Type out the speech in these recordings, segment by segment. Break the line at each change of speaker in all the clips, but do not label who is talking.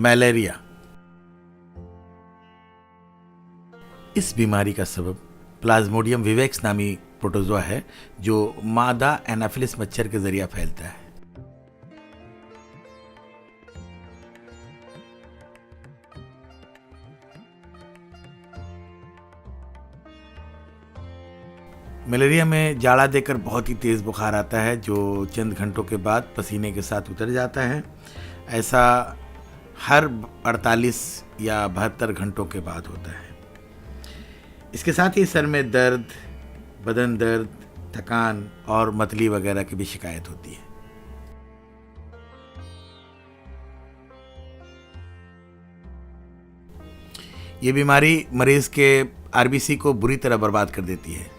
Malaria. इस बीमारी का सबब प्लाज्मोडियम विवेक्स नामी प्रोटोजोआ है, जो मादा एनाफिलिस मच्छर के जरिए फैलता है। मलेरिया में जाड़ा देकर बहुत ही तेज़ बुखार आता है, जो चंद घंटों के बाद पसीने के साथ उतर जाता है। ऐसा हर 48 या 72 घंटों के बाद होता है। इसके साथ ही सर में दर्द, बदन दर्द, थकान और मतली वगैरह की भी शिकायत होती है। ये बीमारी मरीज के आरबीसी को बुरी तरह बर्बाद कर देती है।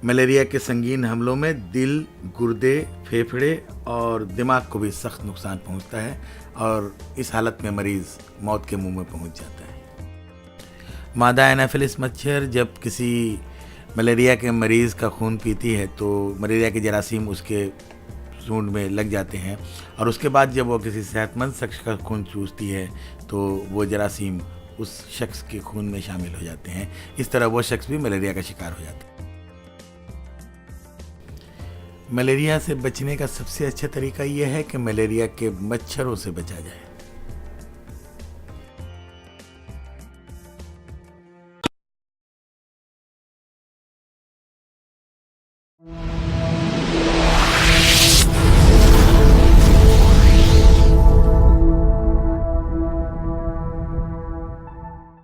मलेरिया के संगीन हमलों में दिल, गुर्दे, फेफड़े और दिमाग को भी सख्त नुकसान पहुंचता है और इस हालत में मरीज मौत के मुंह में पहुंच जाता है। मादा एनाफिलिस मच्छर जब किसी मलेरिया के मरीज़ का खून पीती है तो मलेरिया के जरासीम उसके सूंड में लग जाते हैं, और उसके बाद जब वो किसी सेहतमंद शख्स का खून चूसती है तो वो जरासीम उस शख्स के खून में शामिल हो जाते हैं। इस तरह वो शख्स भी मलेरिया का शिकार हो जाता है। मलेरिया से बचने का सबसे अच्छा तरीका यह है कि मलेरिया के मच्छरों से बचा जाए।